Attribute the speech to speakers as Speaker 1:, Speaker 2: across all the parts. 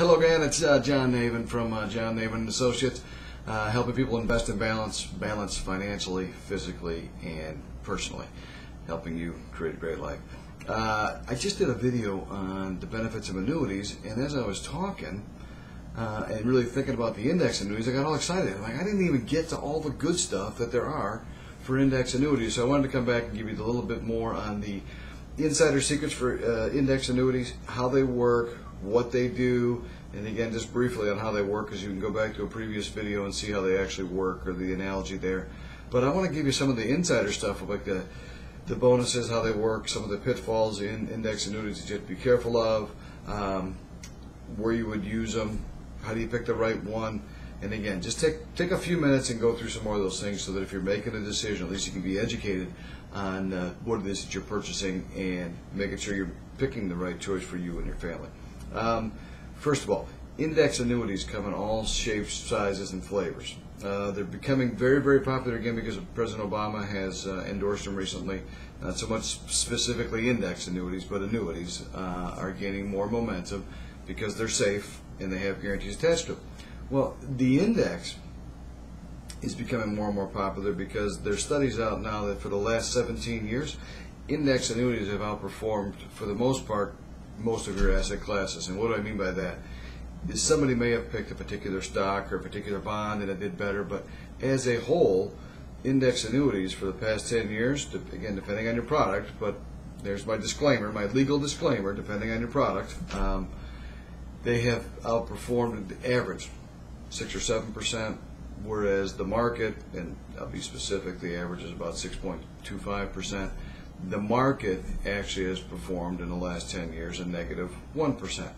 Speaker 1: Hello again, it's John Navin from John Navin & Associates, helping people invest in balance financially, physically, and personally, helping you create a great life. I just did a video on the benefits of annuities, and as I was talking and really thinking about the index annuities, I got all excited. I'm like, I didn't even get to all the good stuff that there are for index annuities, so I wanted to come back and give you a little bit more on the insider secrets for index annuities, how they work, what they do, and again just briefly on how they work, because you can go back to a previous video and see how they actually work, or the analogy there. But I want to give you some of the insider stuff, like the bonuses, how they work, some of the pitfalls in index annuities that you have to be careful of, where you would use them, how do you pick the right one, and again just take a few minutes and go through some more of those things, so that if you're making a decision, at least you can be educated on what it is that you're purchasing and making sure you're picking the right choice for you and your family. First of all, index annuities come in all shapes, sizes, and flavors. They're becoming very, very popular again because President Obama has endorsed them recently. Not so much specifically index annuities, but annuities are gaining more momentum because they're safe and they have guarantees attached to them. Well, the index is becoming more and more popular because there's studies out now that for the last 17 years, index annuities have outperformed, for the most part, most of your asset classes. And what do I mean by that? Is somebody may have picked a particular stock or a particular bond and it did better, but as a whole, index annuities for the past 10 years, again depending on your product, but there's my disclaimer, my legal disclaimer, depending on your product, they have outperformed the average 6 or 7%, whereas the market, and I'll be specific, the average is about 6.25%. The market actually has performed in the last 10 years a negative 1%.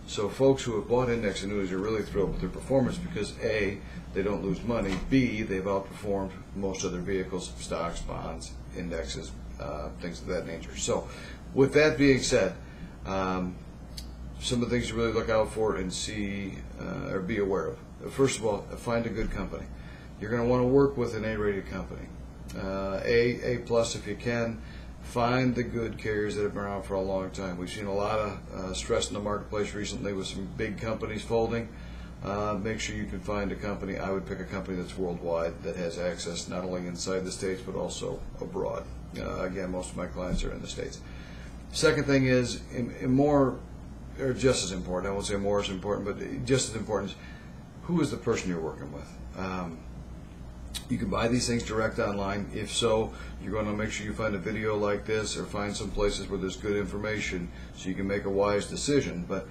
Speaker 1: So folks who have bought index annuities are really thrilled with their performance because A, they don't lose money, B, they've outperformed most other vehicles, stocks, bonds, indexes, things of that nature. So with that being said, some of the things to really look out for and see or be aware of. First of all, find a good company. You're going to want to work with an A-rated company. A plus if you can. Find the good carriers that have been around for a long time. We've seen a lot of stress in the marketplace recently with some big companies folding. Make sure you can find a company. I would pick a company that's worldwide, that has access not only inside the States but also abroad. Again, most of my clients are in the States. Second thing is, more, or just as important, I won't say more is important, but just as important, is who is the person you're working with. You can buy these things direct online. If so, you're going to make sure you find a video like this or find some places where there's good information so you can make a wise decision. But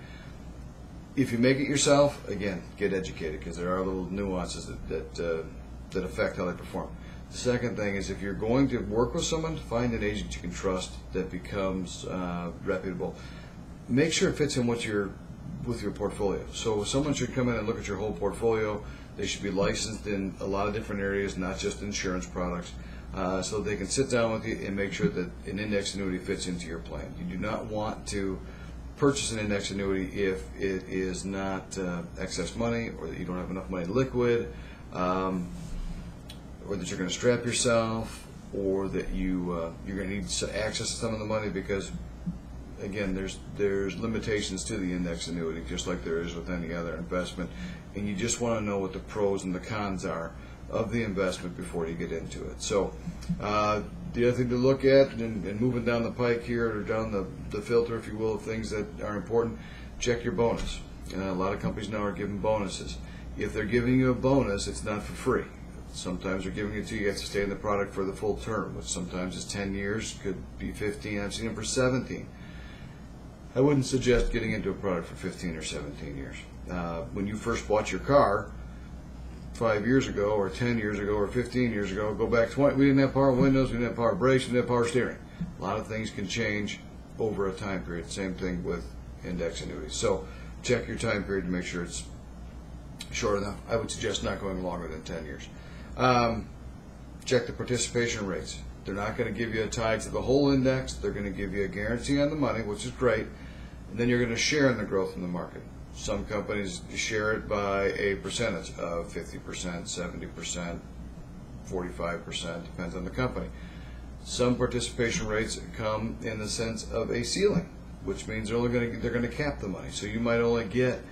Speaker 1: if you make it yourself, again, get educated, because there are little nuances that affect how they perform. The second thing is, if you're going to work with someone, find an agent you can trust that becomes reputable. Make sure it fits in with your portfolio. So someone should come in and look at your whole portfolio. They should be licensed in a lot of different areas, not just insurance products, so they can sit down with you and make sure that an index annuity fits into your plan. You do not want to purchase an index annuity if it is not excess money, or that you don't have enough money liquid, or that you're going to strap yourself, or that you're going to need access to some of the money, because again, there's limitations to the index annuity, just like there is with any other investment, and you just want to know what the pros and the cons are of the investment before you get into it. So the other thing to look at, and moving down the pike here, or down the filter, if you will, of things that are important, check your bonus. A lot of companies now are giving bonuses. If they're giving you a bonus, it's not for free. Sometimes they're giving it to you, you have to stay in the product for the full term, which sometimes is 10 years, could be 15, I've seen them for 17. I wouldn't suggest getting into a product for 15 or 17 years. When you first bought your car 5 years ago, or 10 years ago, or 15 years ago, go back 20, we didn't have power windows, we didn't have power brakes, we didn't have power steering. A lot of things can change over a time period. Same thing with index annuities. So check your time period to make sure it's short enough. I would suggest not going longer than 10 years. Check the participation rates. They're not going to give you a tie to the whole index. They're going to give you a guarantee on the money, which is great, and then you're going to share in the growth in the market. Some companies share it by a percentage of 50%, 70%, 45%, depends on the company. Some participation rates come in the sense of a ceiling, which means they're going to cap the money. So you might only get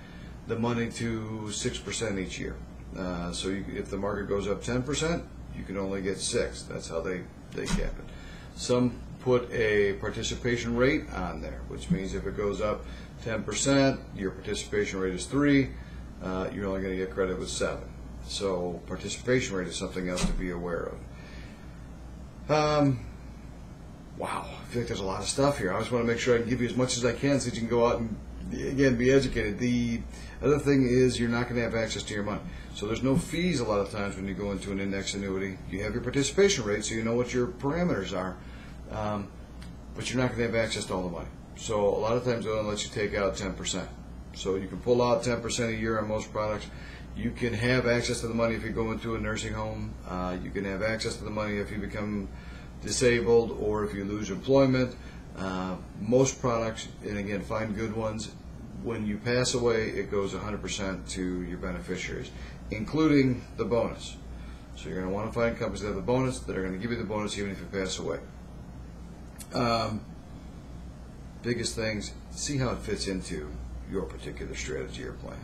Speaker 1: the money to 6% each year. So if the market goes up 10%, you can only get 6. That's how they cap it. Some put a participation rate on there, which means if it goes up 10%, your participation rate is 3. You're only going to get credit with 7. So participation rate is something else to be aware of. Wow, I feel like there's a lot of stuff here. I just want to make sure I can give you as much as I can so you can go out and, again, be educated. The other thing is you're not going to have access to your money. So there's no fees a lot of times when you go into an index annuity. You have your participation rate, so you know what your parameters are, but you're not going to have access to all the money. So a lot of times they'll let you take out 10%. So you can pull out 10% a year on most products. You can have access to the money if you go into a nursing home. You can have access to the money if you become disabled or if you lose employment. Most products, and again, find good ones, when you pass away, it goes 100% to your beneficiaries, including the bonus. So you're going to want to find companies that have the bonus, that are going to give you the bonus even if you pass away. Biggest things, see how it fits into your particular strategy or plan.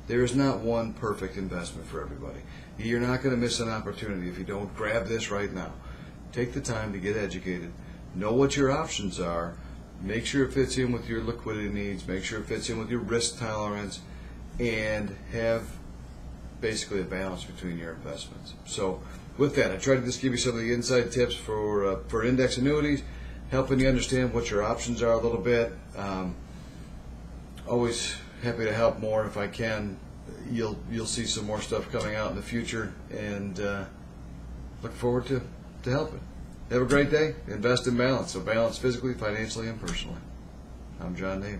Speaker 1: There is not one perfect investment for everybody. You're not going to miss an opportunity if you don't grab this right now. Take the time to get educated, know what your options are, make sure it fits in with your liquidity needs, make sure it fits in with your risk tolerance, and have basically a balance between your investments. So with that, I tried to just give you some of the inside tips for index annuities, helping you understand what your options are a little bit. Always happy to help more if I can. You'll see some more stuff coming out in the future, and look forward to helping. Have a great day. Invest in balance. So balance physically, financially, and personally. I'm John Navin.